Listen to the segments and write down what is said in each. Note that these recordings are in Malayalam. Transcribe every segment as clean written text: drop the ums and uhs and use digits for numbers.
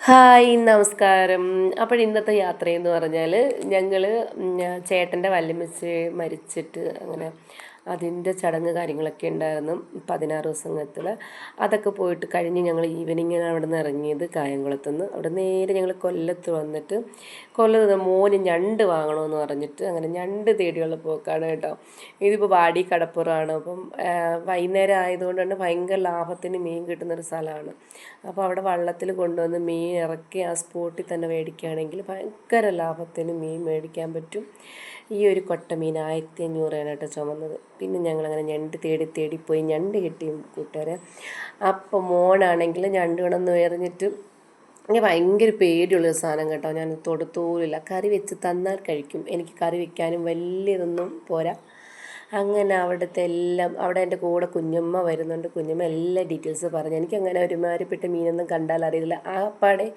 ഹായ് നമസ്കാരം. അപ്പോൾ ഇന്നത്തെ യാത്രയെന്ന് പറഞ്ഞാൽ ഞങ്ങൾ ചേട്ടൻ്റെ വല്യമ്മച്ചി മരിച്ചിട്ട് അങ്ങനെ അതിൻ്റെ ചടങ്ങ് കാര്യങ്ങളൊക്കെ ഉണ്ടായിരുന്നു 16 ദിവസത്തിൽ. അതൊക്കെ പോയിട്ട് കഴിഞ്ഞ് ഞങ്ങൾ ഈവനിങ്ങിന് അവിടെ നിന്ന് ഇറങ്ങിയത് കായംകുളത്തുനിന്ന്. അവിടെ നേരെ ഞങ്ങൾ കൊല്ലത്ത് വന്നിട്ട് കൊല്ലത്ത് മോന് ഞണ്ട് വാങ്ങണമെന്ന് പറഞ്ഞിട്ട് അങ്ങനെ ഞണ്ട് തേടിയുള്ള പോക്കാണ് കേട്ടോ. ഇതിപ്പോൾ വാടി കടപ്പുറമാണ്. അപ്പം വൈകുന്നേരം ആയതുകൊണ്ട് തന്നെ ഭയങ്കര ലാഭത്തിന് മീൻ കിട്ടുന്നൊരു സ്ഥലമാണ്. അപ്പോൾ അവിടെ വള്ളത്തിൽ കൊണ്ടുവന്ന് മീൻ ഇറക്കി ആ സ്പോട്ടിൽ തന്നെ മേടിക്കുകയാണെങ്കിൽ ഭയങ്കര ലാഭത്തിന് മീൻ മേടിക്കാൻ പറ്റും. ഈ ഒരു കൊട്ട മീൻ 1500 കേട്ടോ ചുമന്നത്. പിന്നെ ഞങ്ങളങ്ങനെ ഞണ്ട് തേടിപ്പോയി ഞണ്ട് കിട്ടി കൂട്ടുകാരെ. അപ്പോൾ മോനാണെങ്കിൽ ഞണ്ട് വേണമെന്ന് എറിഞ്ഞിട്ട് എനിക്ക് ഭയങ്കര പേടിയുള്ളൊരു സാധനം കേട്ടോ. ഞാൻ തൊടുത്തോലില്ല. കറി വെച്ച് തന്നാൽ കഴിക്കും. എനിക്ക് കറി വെക്കാനും വലിയ ഇതൊന്നും പോരാ. അങ്ങനെ അവിടുത്തെ എല്ലാം അവിടെ എൻ്റെ കൂടെ കുഞ്ഞമ്മ വരുന്നുണ്ട്. കുഞ്ഞമ്മ എല്ലാ ഡീറ്റെയിൽസ് പറഞ്ഞു. എനിക്കങ്ങനെ ഒരുമാതിരിപ്പെട്ട മീനൊന്നും കണ്ടാൽ അറിയില്ല. ആപ്പാടെ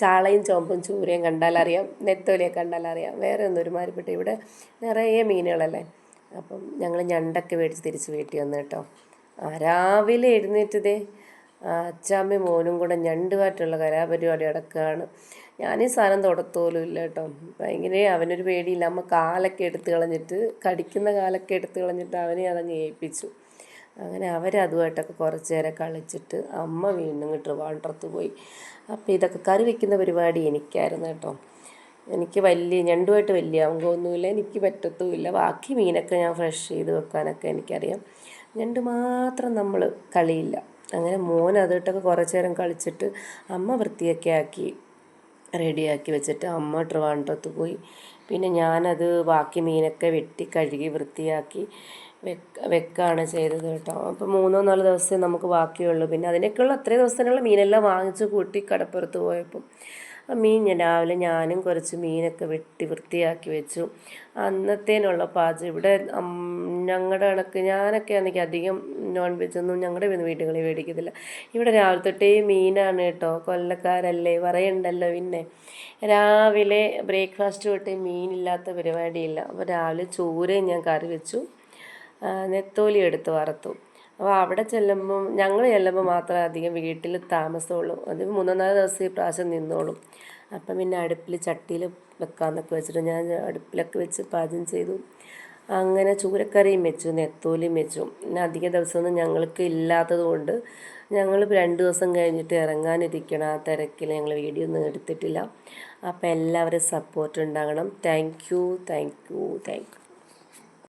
ചാളയും ചോമ്പും ചൂരയും കണ്ടാലറിയാം, നെത്തോലിയെ കണ്ടാലറിയാം. വേറെ ഒന്നും ഒരുമാതിരിപ്പെട്ട ഇവിടെ നിറയെ മീനുകളല്ലേ. അപ്പം ഞങ്ങൾ ഞണ്ടൊക്കെ മേടിച്ച് തിരിച്ച് വീട്ടിൽ വന്നു കേട്ടോ. രാവിലെ എഴുന്നേറ്റതേ അച്ചാമ്മയും മോനും കൂടെ ഞണ്ടുമായിട്ടുള്ള കലാപരിപാടി അടക്കുകയാണ്. ഞാനീ സാധനം തൊടത്തോലും ഇല്ല കേട്ടോ. ഭയങ്കര അവനൊരു പേടിയില്ല. അമ്മ കാലൊക്കെ എടുത്ത് കളഞ്ഞിട്ട് കടിക്കുന്ന കാലൊക്കെ എടുത്ത് കളഞ്ഞിട്ട് അവനെ അതങ്ങ് ഏൽപ്പിച്ചു. അങ്ങനെ അവരതുമായിട്ടൊക്കെ കുറച്ച് നേരം കളിച്ചിട്ട് അമ്മ വീണ്ടും ട്രിവാൻഡ്രത്ത് പോയി. അപ്പോൾ ഇതൊക്കെ കറി വയ്ക്കുന്ന പരിപാടി എനിക്കായിരുന്നു കേട്ടോ. എനിക്ക് ഞണ്ടുമായിട്ട് വലിയ അംഗമൊന്നുമില്ല, എനിക്ക് പറ്റത്തുമില്ല. ബാക്കി മീനൊക്കെ ഞാൻ ഫ്രഷ് ചെയ്ത് വെക്കാനൊക്കെ എനിക്കറിയാം. ഞണ്ട് മാത്രം നമ്മൾ കളിയില്ല. അങ്ങനെ മോൻ അതിട്ടൊക്കെ കുറച്ച് നേരം കളിച്ചിട്ട് അമ്മ വൃത്തിയൊക്കെ ആക്കി റെഡിയാക്കി വെച്ചിട്ട് അമ്മ ട്രിവാൻഡ്രത്ത് പോയി. പിന്നെ ഞാനത് ബാക്കി മീനൊക്കെ വെട്ടി കഴുകി വൃത്തിയാക്കി വെക്കുകയാണ് ചെയ്തത് കേട്ടോ. അപ്പോൾ 3-4 ദിവസമേ നമുക്ക് ബാക്കിയുള്ളൂ. പിന്നെ അതിനൊക്കെയുള്ള അത്രയും ദിവസത്തിനുള്ള മീനെല്ലാം വാങ്ങിച്ച് കൂട്ടി കടപ്പുറത്ത് പോയപ്പം മീൻ രാവിലെ ഞാനും കുറച്ച് മീനൊക്കെ വെട്ടി വൃത്തിയാക്കി വെച്ചു. അന്നത്തേനുള്ള പാചകം ഇവിടെ ഞങ്ങളുടെ കണക്ക് ഞാനൊക്കെ ആണെങ്കിൽ അധികം നോൺ വെജൊന്നും ഞങ്ങളുടെ വീടുകളിൽ മേടിക്കത്തില്ല. ഇവിടെ രാവിലെ തൊട്ടേ മീനാണ് കേട്ടോ. കൊല്ലക്കാരല്ലേ പറയണ്ടല്ലോ. പിന്നെ രാവിലെ ബ്രേക്ക്ഫാസ്റ്റ് തൊട്ടേ മീനില്ലാത്ത പരിപാടിയില്ല. അപ്പോൾ രാവിലെ ചൂരയും ഞാൻ കറി വെച്ചു, നെത്തോലി എടുത്ത് വറുത്തു. അപ്പോൾ അവിടെ ഞങ്ങൾ ചെല്ലുമ്പോൾ മാത്രമേ അധികം വീട്ടിൽ താമസമുള്ളൂ. അത് 3-4 ദിവസം ഈ പ്രാവശ്യം നിന്നോളും. അപ്പം പിന്നെ അടുപ്പിൽ ചട്ടിയിൽ വെക്കാമെന്നൊക്കെ വെച്ചിട്ട് ഞാൻ അടുപ്പിലൊക്കെ വെച്ച് പാചകം ചെയ്തു. അങ്ങനെ ചൂരക്കറിയും വെച്ചു, നെത്തോലിയും വെച്ചു. പിന്നെ അധിക ദിവസമൊന്നും ഞങ്ങൾക്ക് ഇല്ലാത്തത് കൊണ്ട് ഞങ്ങൾ 2 ദിവസം കഴിഞ്ഞിട്ട് ഇറങ്ങാനിരിക്കണം. ആ തിരക്കിൽ ഞങ്ങൾ വീഡിയോ ഒന്നും എടുത്തിട്ടില്ല. അപ്പോൾ എല്ലാവരും സപ്പോർട്ട് ഉണ്ടാകണം. Thank you.